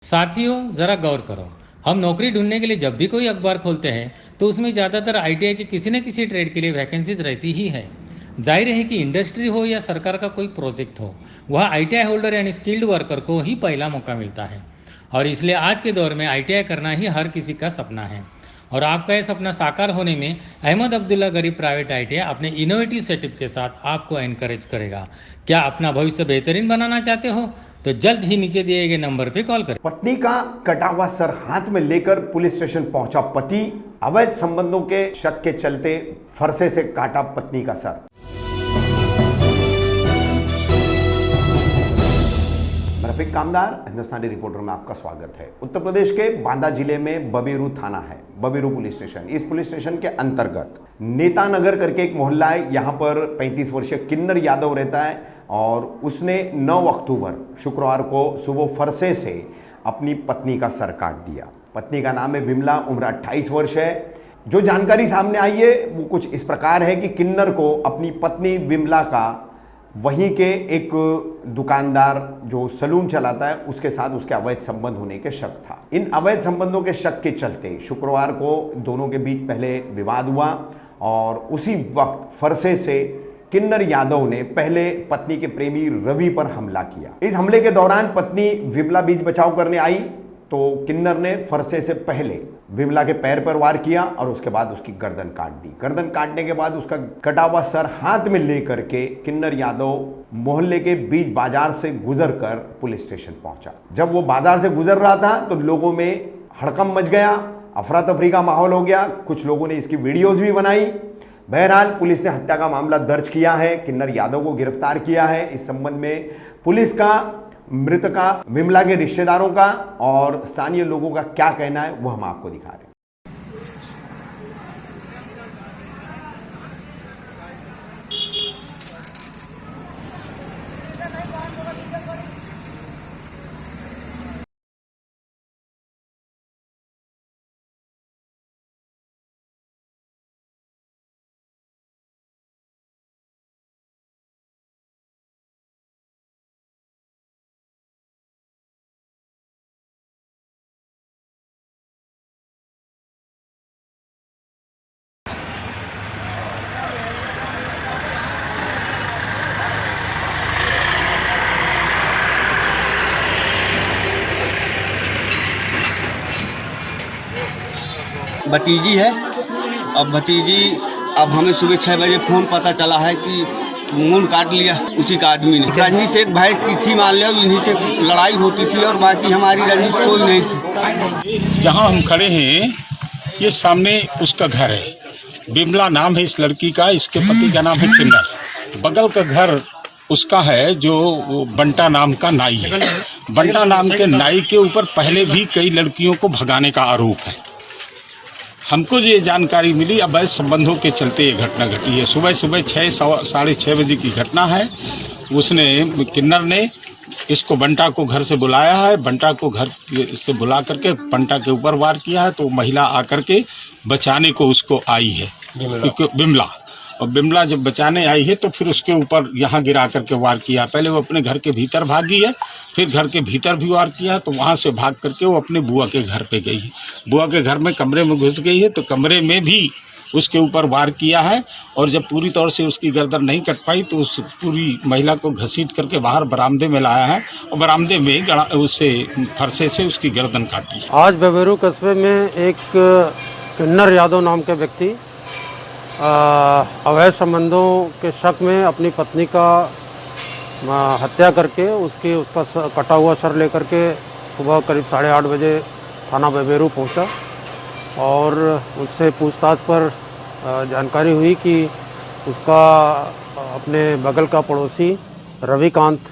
साथियों जरा गौर करो। हम नौकरी ढूंढने के लिए जब भी कोई अखबार खोलते हैं तो उसमें ज़्यादातर आईटीआई के किसी न किसी ट्रेड के लिए वैकेंसीज रहती ही है। जाहिर है कि इंडस्ट्री हो या सरकार का कोई प्रोजेक्ट हो, वह आईटीआई होल्डर यानी स्किल्ड वर्कर को ही पहला मौका मिलता है। और इसलिए आज के दौर में आईटीआई करना ही हर किसी का सपना है। और आपका यह सपना साकार होने में अहमद अब्दुल्ला गरीब प्राइवेट आईटीआई अपने इनोवेटिव सेटअप के साथ आपको एनकरेज करेगा। क्या अपना भविष्य बेहतरीन बनाना चाहते हो? तो जल्द ही नीचे दिए गए नंबर पर कॉल करें। पत्नी का कटा हुआ सर हाथ में लेकर पुलिस स्टेशन पहुंचा पति। अवैध संबंधों के शक के चलते फरसे से काटा पत्नी का सर। रफीक कामदार, हिंदुस्तानी रिपोर्टर में आपका स्वागत है। उत्तर प्रदेश के बांदा जिले में बबेरू थाना है, बबेरू पुलिस स्टेशन। इस पुलिस स्टेशन के अंतर्गत नेता नगर करके एक मोहल्ला है। यहाँ पर 35 वर्षीय किन्नर यादव रहता है और उसने 9 अक्टूबर शुक्रवार को सुबह फरसे से अपनी पत्नी का सर काट दिया। पत्नी का नाम है विमला, उम्र 28 वर्ष है। जो जानकारी सामने आई है वो कुछ इस प्रकार है कि किन्नर को अपनी पत्नी विमला का वहीं के एक दुकानदार जो सलून चलाता है उसके साथ उसके अवैध संबंध होने के शक था। इन अवैध संबंधों के शक के चलते शुक्रवार को दोनों के बीच पहले विवाद हुआ और उसी वक्त फरसे से किन्नर यादव ने पहले पत्नी के प्रेमी रवि पर हमला किया। इस हमले के दौरान पत्नी विमला बीच बचाव करने आई तो किन्नर ने फरसे से पहले विमला के पैर पर वार किया और उसके बाद उसकी गर्दन काट दी। गर्दन काटने के बाद उसका कटा हुआ सर हाथ में लेकर के किन्नर यादव मोहल्ले के बीच बाजार से गुजरकर पुलिस स्टेशन पहुंचा। जब वो बाजार से गुजर रहा था तो लोगों में हड़कंप मच गया, अफरा तफरी का माहौल हो गया। कुछ लोगों ने इसकी वीडियोज भी बनाई। बहरहाल पुलिस ने हत्या का मामला दर्ज किया है, किन्नर यादव को गिरफ्तार किया है। इस संबंध में पुलिस का, मृतका विमला के रिश्तेदारों का और स्थानीय लोगों का क्या कहना है वो हम आपको दिखा रहे हैं। भतीजी है। अब भतीजी, अब हमें सुबह 6 बजे फ़ोन पता चला है कि मून काट लिया उसी का आदमी ने। रंजिश से एक भैंस की थी, मान लिया इन्हीं से लड़ाई होती थी और बाकी हमारी रंजिश कोई नहीं थी। जहाँ हम खड़े हैं ये सामने उसका घर है। विमला नाम है इस लड़की का, इसके पति का नाम है किन्नर। बगल का घर उसका है जो बंटा नाम का नाई है। बंटा नाम के नाई के ऊपर पहले भी कई लड़कियों को भगाने का आरोप है। हमको जो ये जानकारी मिली अवैध संबंधों के चलते ये घटना घटी है। सुबह 6-6:30 बजे की घटना है। उसने, किन्नर ने इसको बंटा को घर से बुलाया है। बंटा को घर से बुला करके बंटा के ऊपर वार किया है तो महिला आकर के बचाने को उसको आई है, विमला। और विमला जब बचाने आई है तो फिर उसके ऊपर यहाँ गिरा करके वार किया। पहले वो अपने घर के भीतर भागी है, फिर घर के भीतर भी वार किया तो वहाँ से भाग करके वो अपने बुआ के घर पे गई है। बुआ के घर में कमरे में घुस गई है तो कमरे में भी उसके ऊपर वार किया है। और जब पूरी तौर से उसकी गर्दन नहीं कट पाई तो उस पूरी महिला को घसीट करके बाहर बरामदे में लाया है और बरामदे में उससे फरसे से उसकी गर्दन काटी। आज बबेरू कस्बे में एक किन्नर यादव नाम के व्यक्ति अवैध संबंधों के शक में अपनी पत्नी का हत्या करके उसका कटा हुआ सर लेकर के सुबह करीब 8:30 बजे थाना बबेरू पहुंचा और उससे पूछताछ पर जानकारी हुई कि उसका अपने बगल का पड़ोसी रविकांत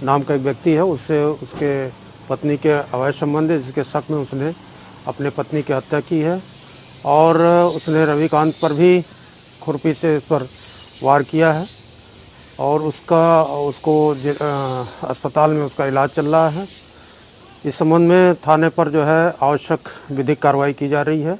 नाम का एक व्यक्ति है, उससे उसके पत्नी के अवैध संबंध है, जिसके शक में उसने अपने पत्नी की हत्या की है। और उसने रविकांत पर भी खुरपी से इस पर वार किया है और उसको अस्पताल में उसका इलाज चल रहा है। इस संबंध में थाने पर जो है आवश्यक विधिक कार्रवाई की जा रही है।